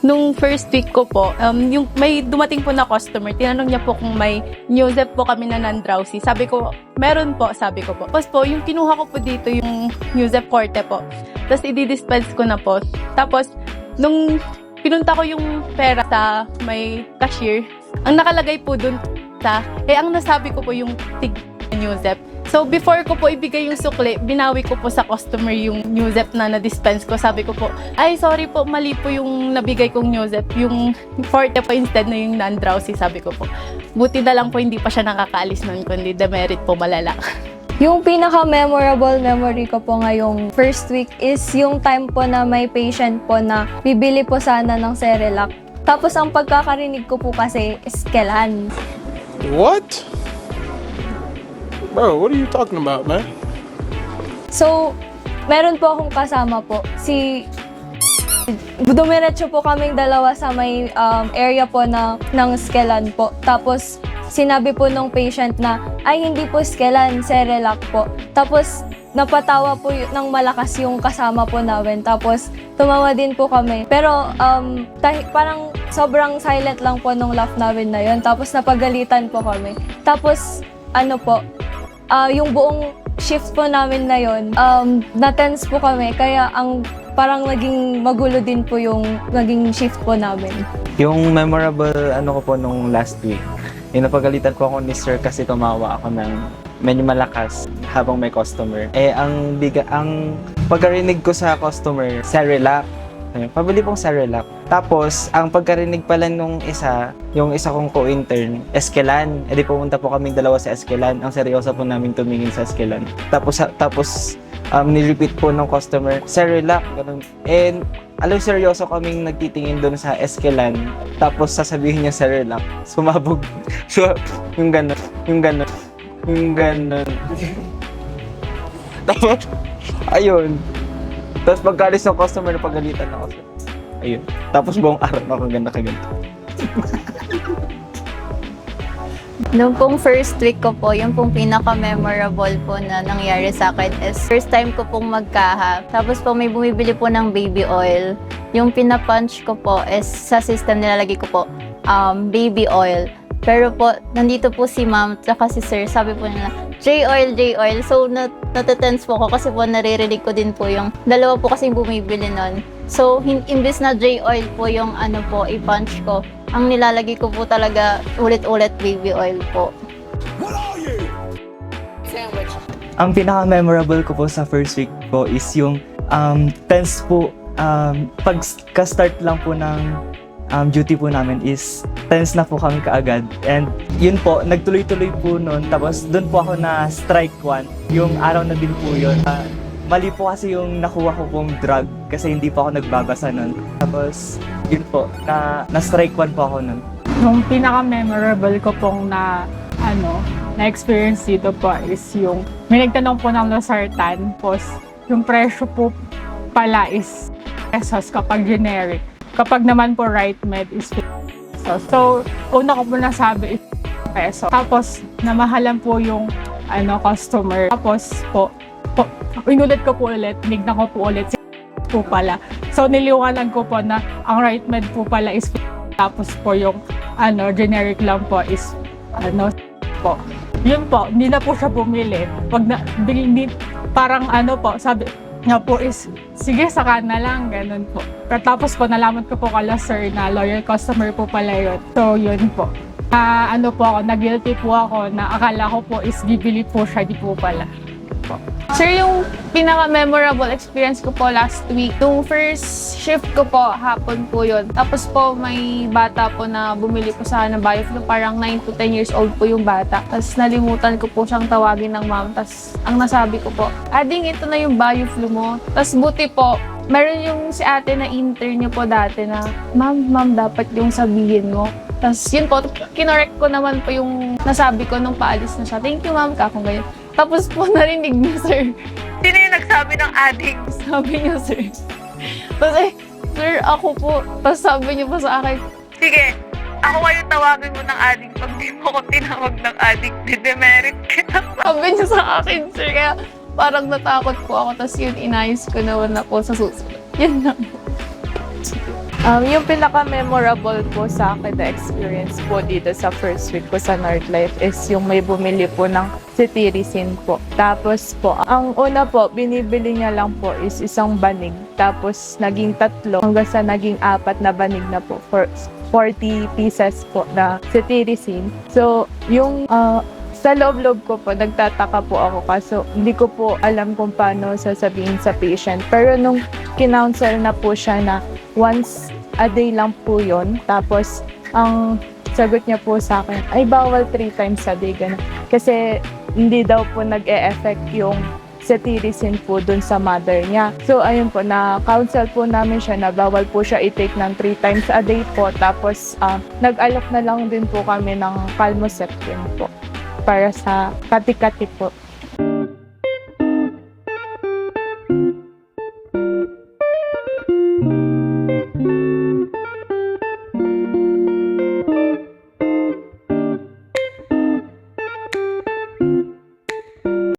Nung first week ko po, yung may dumating po na customer, tinanong niya po kung may Newzep po kami na non-drowsy. Sabi ko, meron po, sabi ko po. Tapos po, yung kinuha ko po dito, yung Newzep Forte po. Tapos i-dispense ko na po. Tapos, nung pinunta ko yung pera sa may cashier, ang nakalagay po dun ang nasabi ko po yung tig Newzep. So, before ko po ibigay yung sukli, binawi ko po sa customer yung Newzep na na-dispense ko. Sabi ko po, ay, sorry po, mali po yung nabigay kong Newzep. Yung Forte po instead na yung non-drowsy, sabi ko po. Buti na lang po hindi pa siya nakakaalis nun, kundi demerit po malala. Yung pinaka-memorable memory ko po ngayong first week is yung time po na may patient po na bibili po sana ng Cerelac. Tapos ang pagkakarinig ko po kasi is Kelan. What? Bro, what are you talking about, man? So, meron po akong kasama po. Dumiretso po kaming dalawa sa may area po ng Skelan po. Tapos, sinabi po nung patient na, ay hindi po Skelan, Cerelac po. Tapos, napatawa po ng malakas yung kasama po namin. Tapos, tumawa din po kami. Pero, parang sobrang silent lang po nung laugh namin na yun. Tapos, napagalitan po kami. Tapos, yung buong shift po namin na yun, na-tense po kami. Kaya parang naging magulo din po yung naging shift po namin. Yung memorable ko po nung last week, yung napagalitan po ako ni sir kasi tumawa ako ng medyo malakas habang may customer. Ang pagkarinig ko sa customer, Cerelac. Pabili pong Cerelac. Tapos, ang pagkarinig pala nung yung isa kong co-intern, Eskelan. Di pumunta po kaming dalawa sa Eskelan. Ang seryoso po namin tumingin sa Eskelan. Tapos nirepeat po ng customer, Cerelac. Ganun. And, seryoso kaming nagtitingin doon sa Eskelan. Tapos, sasabihin niya Cerelac. Sumabog. Yung ganon. Tapos, ayun. Tapos pagkalis ng customer, napagalitan ako. Ayun. Tapos buong araw ako kaganda. Noong pong first week ko po, yung pong pinaka-memorable po na nangyari sa akin is first time ko pong magkaha. Tapos po may bumibili po ng baby oil. Yung pinapunch ko po is sa system nilalagay ko po, baby oil. Pero po, nandito po si ma'am at si sir, sabi po nila, J-oil. So, natatense po ako kasi po naririnig ko din po yung dalawa po kasi bumibili nun. So, imbis na J-oil po yung i-punch ko, ang nilalagay ko po talaga ulit-ulit baby oil po. Ang pinaka-memorable ko po sa first week po is yung tense po, pagka-start lang po ng duty po namin is tense na po kami kaagad. And yun po, nagtuloy-tuloy po nun. Tapos doon po ako na strike 1. Yung araw na din po yun. Mali po kasi yung nakuha ko pong drug kasi hindi po ako nagbabasa nun. Tapos yun po, na strike 1 po ako nun. Yung pinaka-memorable ko pong na-experience dito po is yung may nagtanong po ng losartan. Tapos yung presyo po pala is pesos kapag generic. Kapag naman po right med is 50 pesos. So, una ko po nasabi is peso. Tapos, namahalan po yung customer. Tapos po inulit ko po ulit, tinignan ko po ulit po pala. So, niliwanag ko po na ang right med po pala is 50. Tapos po yung generic lang po is po. Yun po, hindi na po siya bumili. Parang sabi nga po is, sige, saka na lang, ganun po. Tapos po, nalaman ko po kala sir na loyal customer po pala yun. So, yun po. Na-guilty po ako na akala ko po is bibili po siya, di po pala. Sir, yung pinaka-memorable experience ko po last week, yung first shift ko po, hapon po yun. Tapos po, may bata po na bumili po sa akin ng BioFlu, parang 9 to 10 years old po yung bata. Tapos nalimutan ko po siyang tawagin ng ma'am. Tapos ang nasabi ko po, Ading, ito na yung BioFlu mo. Tapos buti po, meron yung si ate na intern niyo po dati na, ma'am, dapat yung sabihin mo. Tapos yun po, kinorek ko naman po yung nasabi ko nung paalis na siya. Thank you, ma'am, kakong ganyan. Tapos po narinig niya, sir. Sino yung nagsabi ng adik? Sabi niya, sir. Tapos sir, ako po. Tapos sabi niya po sa akin, sige, ako kayo tawagin mo ng adik. Pag di mo ko tinawag ng adik, didemerit ka. Sabi niya sa akin, sir. Kaya parang natakot po ako. Tapos yun, inayos ko naman na po sa susunod. Yun lang po. Yung pinaka-memorable po sa akin na experience po dito sa first week ko sa Nordlife is yung may bumili po ng cetirizine po. Tapos po, ang una po, binibili niya lang po is isang banig. Tapos naging 3 hanggang sa naging 4 na banig na po for 40 pieces po na cetirizine. So, yung sa loob-loob ko po, nagtataka po ako kaso hindi ko po alam kung paano sasabihin sa patient. Pero nung kinounsel na po siya na once a day lang po yun, tapos ang sagot niya po sa akin, ay bawal 3 times a day, ganun. Kasi hindi daw po nag-e-effect yung cetirizine po dun sa mother niya. So ayun po, na-counsel po namin siya na bawal po siya i-take ng 3 times a day po. Tapos nag-alok na lang din po kami ng Calmoseptin po para sa kati-kati po.